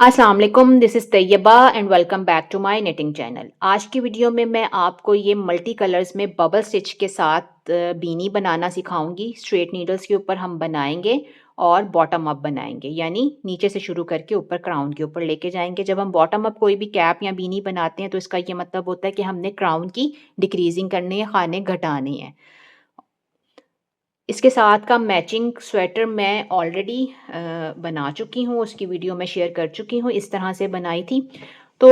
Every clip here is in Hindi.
अस्सलाम वालेकुम, this is Tayyaba and welcome back to my knitting channel. आज की वीडियो में मैं आपको ये मल्टी कलर्स में बबल स्टिच के साथ बीनी बनाना सिखाऊंगी। स्ट्रेट नीडल्स के ऊपर हम बनाएंगे और बॉटम अप बनाएंगे, यानी नीचे से शुरू करके ऊपर क्राउन के ऊपर लेके जाएंगे। जब हम बॉटम अप कोई भी कैप या बीनी बनाते हैं तो इसका ये मतलब होता है कि हमने क्राउन की डिक्रीजिंग करनी है, खाने घटाने हैं। इसके साथ का मैचिंग स्वेटर मैं ऑलरेडी बना चुकी हूँ, उसकी वीडियो मैं शेयर कर चुकी हूँ, इस तरह से बनाई थी। तो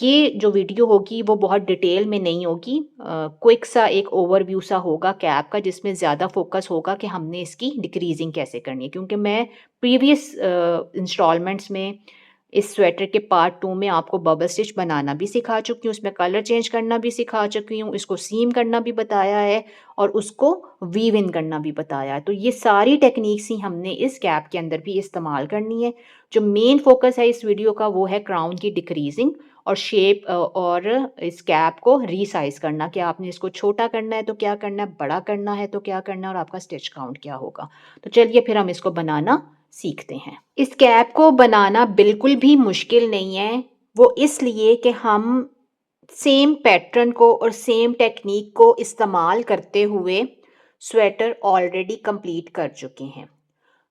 ये जो वीडियो होगी वो बहुत डिटेल में नहीं होगी, क्विक सा एक ओवरव्यू सा होगा कैप का, जिसमें ज़्यादा फोकस होगा कि हमने इसकी डिक्रीजिंग कैसे करनी है। क्योंकि मैं प्रीवियस इंस्टॉलमेंट्स में इस स्वेटर के पार्ट 2 में आपको बबल स्टिच बनाना भी सिखा चुकी हूँ, उसमें कलर चेंज करना भी सिखा चुकी हूँ, इसको सीम करना भी बताया है और उसको वीव इन करना भी बताया है। तो ये सारी टेक्निक्स ही हमने इस कैप के अंदर भी इस्तेमाल करनी है। जो मेन फोकस है इस वीडियो का वो है क्राउन की डिक्रीजिंग और शेप और इस कैप को रीसाइज करना, कि आपने इसको छोटा करना है तो क्या करना है, बड़ा करना है तो क्या करना है, और आपका स्टिच काउंट क्या होगा। तो चलिए फिर हम इसको बनाना सीखते हैं। इस कैप को बनाना बिल्कुल भी मुश्किल नहीं है, वो इसलिए कि हम सेम पैटर्न को और सेम टेक्निक को इस्तेमाल करते हुए स्वेटर ऑलरेडी कंप्लीट कर चुके हैं।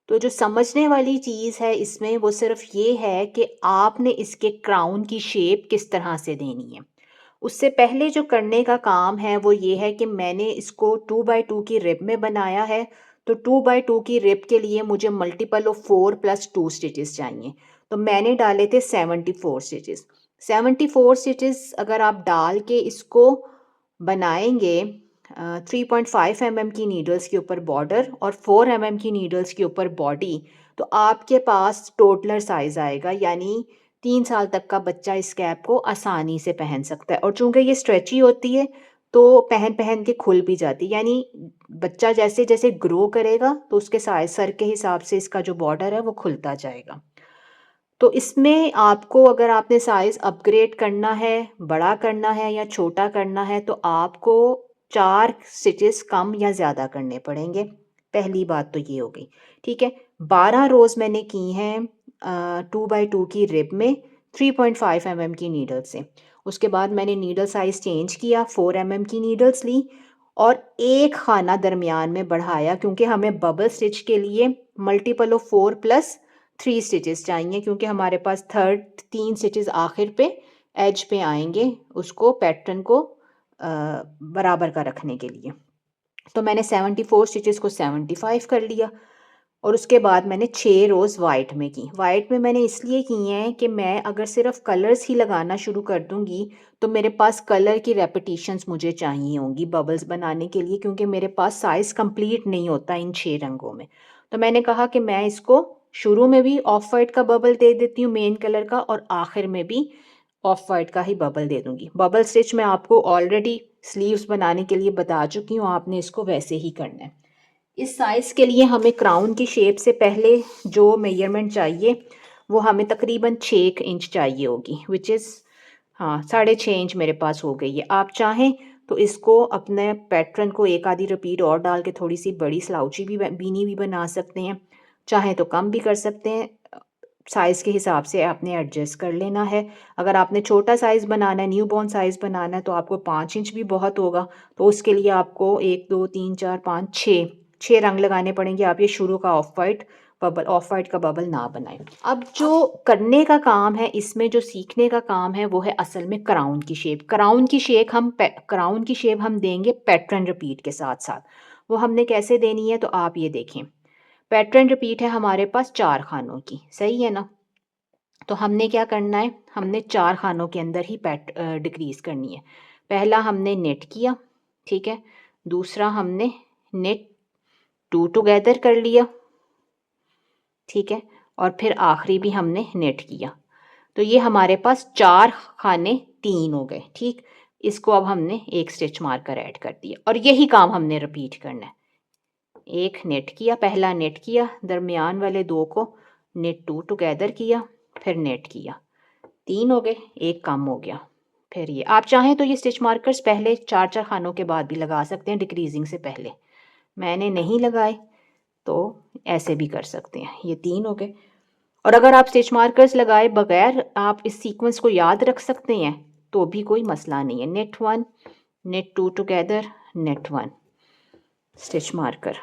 तो जो समझने वाली चीज़ है इसमें वो सिर्फ ये है कि आपने इसके क्राउन की शेप किस तरह से देनी है। उससे पहले जो करने का काम है वो ये है कि मैंने इसको 2x2 की रिब में बनाया है। तो 2x2 की रिब के लिए मुझे मल्टीपल ऑफ 4+2 स्टिचेस चाहिए। तो मैंने डाले थे 74 स्टिचेस। 74 स्टिचेस अगर आप डाल के इसको बनाएंगे 3.5 mm की नीडल्स के ऊपर बॉर्डर और 4 mm की नीडल्स के ऊपर बॉडी, तो आपके पास टोटलर साइज आएगा, यानी 3 साल तक का बच्चा इस कैप को आसानी से पहन सकता है। और चूंकि ये स्ट्रेची होती है तो पहन पहन के खुल भी जाती है, यानी बच्चा जैसे जैसे ग्रो करेगा तो उसके साइज सर के हिसाब से इसका जो बॉर्डर है वो खुलता जाएगा। तो इसमें आपको अगर आपने साइज़ अपग्रेड करना है, बड़ा करना है या छोटा करना है तो आपको 4 स्टिचेस कम या ज़्यादा करने पड़ेंगे। पहली बात तो ये हो गई, ठीक है। 12 रोज़ मैंने की हैं 2x2 की रिब में 3.5 mm की नीडल से। उसके बाद मैंने नीडल साइज़ चेंज किया, 4 mm की नीडल्स ली और एक खाना दरमियान में बढ़ाया, क्योंकि हमें बबल स्टिच के लिए मल्टीपल ऑफ 4+3 स्टिचेस चाहिए, क्योंकि हमारे पास थर्ड 3 स्टिचेस आखिर पे एज पे आएंगे उसको पैटर्न को बराबर का रखने के लिए। तो मैंने 74 स्टिचेस को 75 कर लिया और उसके बाद मैंने 6 रोज़ वाइट में की। वाइट में मैंने इसलिए की हैं कि मैं अगर सिर्फ कलर्स ही लगाना शुरू कर दूंगी तो मेरे पास कलर की रेपिटेशंस मुझे चाहिए होंगी बबल्स बनाने के लिए, क्योंकि मेरे पास साइज़ कंप्लीट नहीं होता इन 6 रंगों में। तो मैंने कहा कि मैं इसको शुरू में भी ऑफ वाइट का बबल दे देती हूँ मेन कलर का, और आखिर में भी ऑफ वाइट का ही बबल दे दूंगी। बबल स्टिच मैं आपको ऑलरेडी स्लीव्स बनाने के लिए बता चुकी हूँ, आपने इसको वैसे ही करना है। इस साइज़ के लिए हमें क्राउन की शेप से पहले जो मेजरमेंट चाहिए वो हमें तकरीबन 6 इंच चाहिए होगी, विच इज़ हाँ 6.5 इंच मेरे पास हो गई है। आप चाहें तो इसको अपने पैटर्न को एक आधी रिपीट और डाल के थोड़ी सी बड़ी स्लाउची भी बीनी भी बना सकते हैं, चाहें तो कम भी कर सकते हैं। साइज़ के हिसाब से आपने एडजस्ट कर लेना है। अगर आपने छोटा साइज़ बनाना है, न्यू बॉर्न साइज़ बनाना है, तो आपको 5 इंच भी बहुत होगा। तो उसके लिए आपको 1 2 3 4 5 6 रंग लगाने पड़ेंगे। आप ये शुरू का ऑफ वाइट का बबल ना बनाएं। अब जो करने का काम है इसमें, जो सीखने का काम है वो है असल में क्राउन की शेप। क्राउन की शेप हम देंगे पैटर्न रिपीट के साथ साथ। वो हमने कैसे देनी है तो आप ये देखें। पैटर्न रिपीट है हमारे पास 4 खानों की, सही है ना। तो हमने क्या करना है, हमने 4 खानों के अंदर ही डिक्रीज करनी है। पहला हमने नेट किया, ठीक है। दूसरा हमने नेट 2 टुगेदर कर लिया, ठीक है। और फिर आखिरी भी हमने नेट किया। तो ये हमारे पास 4 खाने 3 हो गए, ठीक। इसको अब हमने एक स्टिच मार्कर ऐड कर दिया और यही काम हमने रिपीट करना है। एक नेट किया, पहला नेट किया, दरमियान वाले 2 को नेट 2 टुगेदर किया, फिर नेट किया, 3 हो गए, एक कम हो गया। फिर ये आप चाहें तो ये स्टिच मार्कर्स पहले 4 खानों के बाद भी लगा सकते हैं, डिक्रीजिंग से पहले। मैंने नहीं लगाए तो ऐसे भी कर सकते हैं। ये 3 हो गए और अगर आप स्टिच मार्कर्स लगाए बगैर आप इस सीक्वेंस को याद रख सकते हैं तो भी कोई मसला नहीं है। Net 1 knit 2 together, knit 1 stitch marker.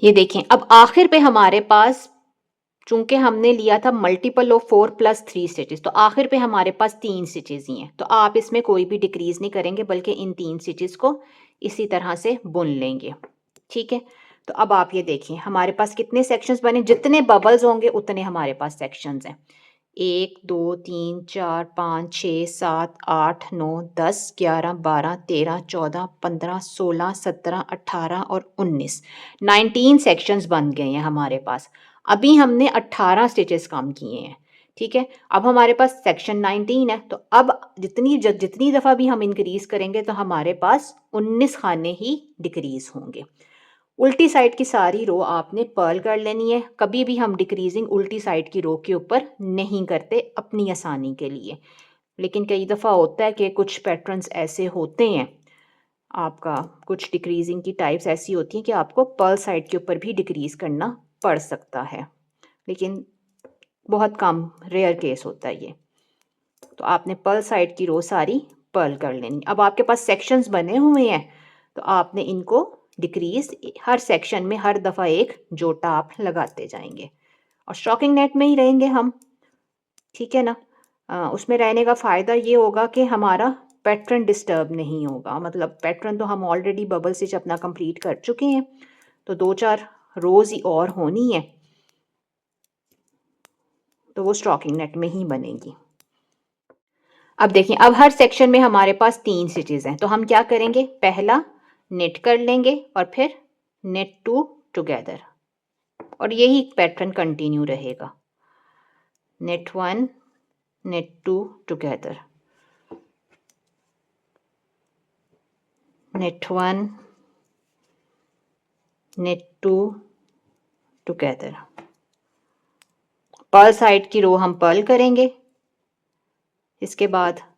ये देखें, अब आखिर पे हमारे पास चूंकि हमने लिया था मल्टीपल ऑफ 4 प्लस 3 स्टिचेस, तो आखिर पे हमारे पास 3 स्टिचेस ही हैं। तो आप इसमें कोई भी डिक्रीज नहीं करेंगे बल्कि इन 3 स्टिचेस को इसी तरह से बुन लेंगे। ठीक है, तो अब आप ये देखिए हमारे पास कितने सेक्शंस बने, जितने बबल्स होंगे उतने हमारे पास सेक्शंस हैं। 1 2 3 4 5 6 7 8 9 10 11 12 13 14 15 16 17 18 और 19 सेक्शंस बन गए हैं हमारे पास। अभी हमने 18 स्टिचेस काम किए हैं। ठीक है, अब हमारे पास सेक्शन 19 है, तो अब जितनी दफ़ा भी हम इंक्रीज करेंगे तो हमारे पास 19 खाने ही डिक्रीज होंगे। उल्टी साइड की सारी रो आपने पर्ल कर लेनी है। कभी भी हम डिक्रीजिंग उल्टी साइड की रो के ऊपर नहीं करते अपनी आसानी के लिए, लेकिन कई दफ़ा होता है कि कुछ पैटर्न्स ऐसे होते हैं, आपका कुछ डिक्रीजिंग की टाइप्स ऐसी होती हैं कि आपको पर्ल साइड के ऊपर भी डिक्रीज करना पड़ सकता है, लेकिन बहुत कम रेयर केस होता है ये। तो आपने पर्ल साइड की रो सारी पर्ल कर लेनी। अब आपके पास सेक्शंस बने हुए हैं तो आपने इनको डिक्रीज हर सेक्शन में हर दफ़ा एक जोटा आप लगाते जाएंगे और स्टॉकिंग नेट में ही रहेंगे हम। ठीक है ना, उसमें रहने का फ़ायदा ये होगा कि हमारा पैटर्न डिस्टर्ब नहीं होगा। मतलब पैटर्न तो हम ऑलरेडी बबल स्टिच अपना कंप्लीट कर चुके हैं, तो 2-4 रोज़ ही और होनी है, तो वो स्टॉकिंग नेट में ही बनेगी। अब देखिए, अब हर सेक्शन में हमारे पास 3 स्टिचेस हैं, तो हम क्या करेंगे, पहला नेट कर लेंगे और फिर नेट 2 टुगेदर, और यही पैटर्न कंटिन्यू रहेगा। Knit 1 knit 2 together, knit 1 knit 2 together. Purl side की रो हम पर्ल करेंगे। इसके बाद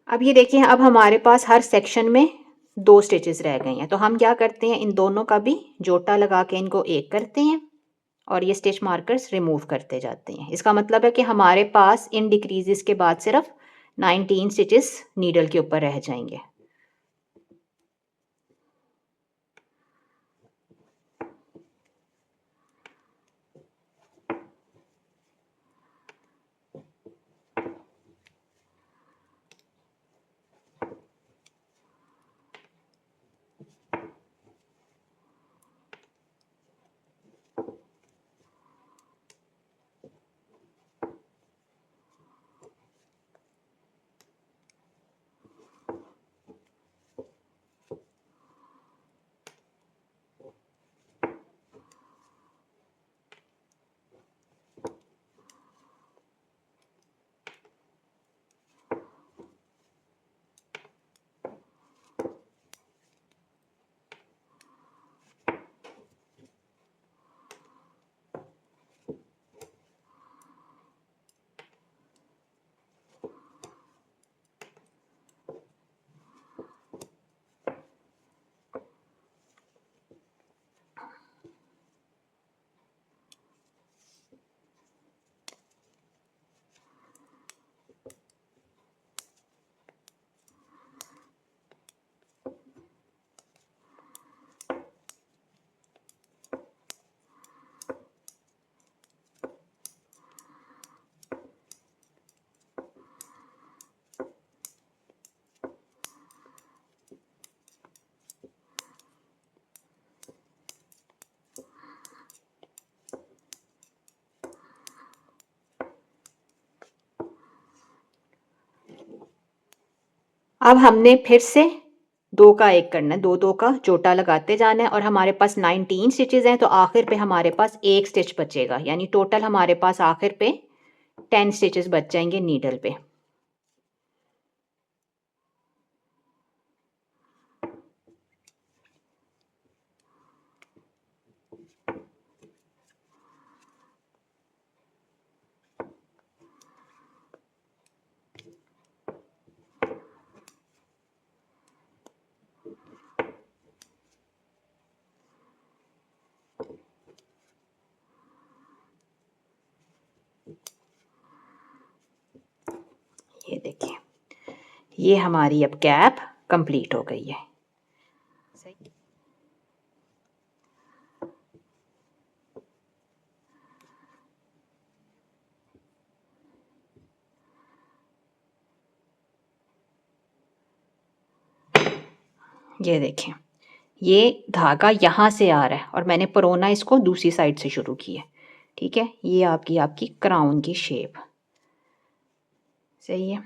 अब ये देखिए, अब हमारे पास हर सेक्शन में 2 स्टिचेस रह गए हैं, तो हम क्या करते हैं, इन दोनों का भी जोटा लगा के इनको एक करते हैं और ये स्टिच मार्कर्स रिमूव करते जाते हैं। इसका मतलब है कि हमारे पास इन डिक्रीजेस के बाद सिर्फ 19 स्टिचेस नीडल के ऊपर रह जाएंगे। अब हमने फिर से 2 का 1 करना है, 2-2 का जोटा लगाते जाना है और हमारे पास 19 स्टिचेज़ हैं, तो आखिर पे हमारे पास 1 स्टिच बचेगा, यानी टोटल हमारे पास आखिर पे 10 स्टिचेज़ बच जाएंगे नीडल पे। ये देखिए, ये हमारी अब कैप कंप्लीट हो गई है। ये देखें, ये धागा यहाँ से आ रहा है और मैंने परोना इसको दूसरी साइड से शुरू किया। ठीक है, ये आपकी क्राउन की शेप सही है।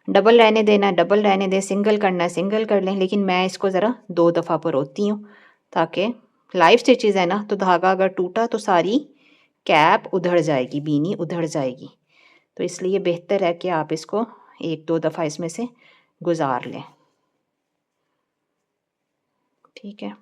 डबल रहने देना, डबल रहने दें, सिंगल करना है सिंगल कर लें, लेकिन मैं इसको ज़रा 2 दफ़ा परोती हूँ ताकि लाइव स्टिचेज़ है ना, तो धागा अगर टूटा तो सारी कैप उधड़ जाएगी, बीनी उधड़ जाएगी। तो इसलिए बेहतर है कि आप इसको 1-2 दफ़ा इसमें से गुजार लें। ठीक है,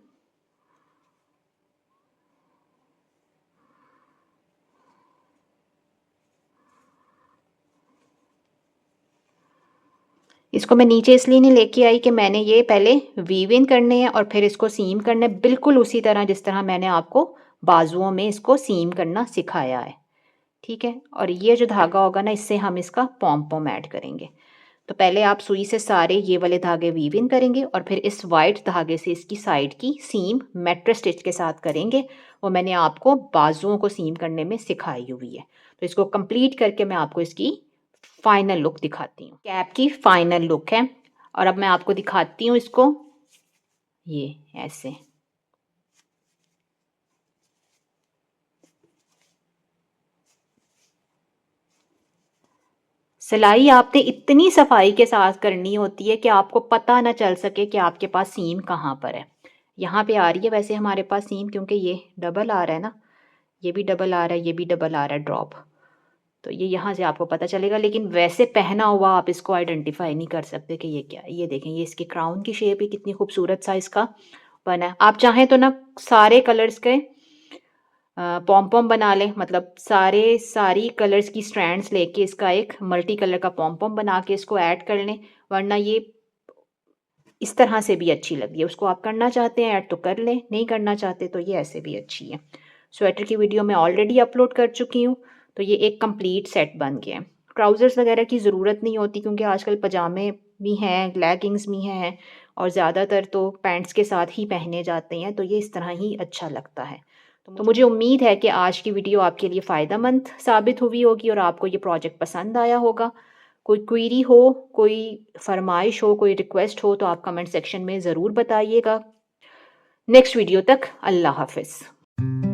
इसको मैं नीचे इसलिए नहीं लेके आई कि मैंने ये पहले वीव इन करने हैं और फिर इसको सीम करना है, बिल्कुल उसी तरह जिस तरह मैंने आपको बाजुओं में इसको सीम करना सिखाया है। ठीक है, और ये जो धागा होगा ना, इससे हम इसका पॉम पॉम ऐड करेंगे। तो पहले आप सुई से सारे ये वाले धागे वीव इन करेंगे और फिर इस वाइट धागे से इसकी साइड की सीम मेट्रो स्टिच के साथ करेंगे। वो मैंने आपको बाजुओं को सीम करने में सिखाई हुई है। तो इसको कंप्लीट करके मैं आपको इसकी फाइनल लुक दिखाती हूँ। कैप की फाइनल लुक है और अब मैं आपको दिखाती हूँ इसको, ये ऐसे। सिलाई आपने इतनी सफाई के साथ करनी होती है कि आपको पता ना चल सके कि आपके पास सीम कहाँ पर है। यहाँ पे आ रही है वैसे हमारे पास सीम, क्योंकि ये डबल आ रहा है ना, ये भी डबल आ रहा है, ये भी डबल आ रहा है ड्रॉप। तो ये यहाँ से आपको पता चलेगा, लेकिन वैसे पहना हुआ आप इसको आइडेंटिफाई नहीं कर सकते कि ये क्या है। ये देखें, ये इसकी क्राउन की शेप ही कितनी खूबसूरत सा इसका बना है। आप चाहें तो ना सारे कलर्स के पॉम पॉम बना लें, मतलब सारी कलर्स की स्ट्रैंड्स लेके इसका एक मल्टी कलर का पॉम पॉम बना के इसको ऐड कर लें, वरना ये इस तरह से भी अच्छी लगती है। उसको आप करना चाहते हैं ऐड तो कर लें, नहीं करना चाहते तो ये ऐसे भी अच्छी है। स्वेटर की वीडियो मैं ऑलरेडी अपलोड कर चुकी हूँ, तो ये एक कंप्लीट सेट बन गया है। ट्राउज़र्स वगैरह की ज़रूरत नहीं होती क्योंकि आजकल पजामे भी हैं, लेगिंग्स भी हैं और ज़्यादातर तो पैंट्स के साथ ही पहने जाते हैं, तो ये इस तरह ही अच्छा लगता है। तो मुझे उम्मीद है कि आज की वीडियो आपके लिए फ़ायदेमंद साबित हुई होगी और आपको ये प्रोजेक्ट पसंद आया होगा। कोई क्वेरी हो, कोई फरमाइश हो, कोई रिक्वेस्ट हो तो आप कमेंट सेक्शन में ज़रूर बताइएगा। नेक्स्ट वीडियो तक अल्लाह हाफ़िज़।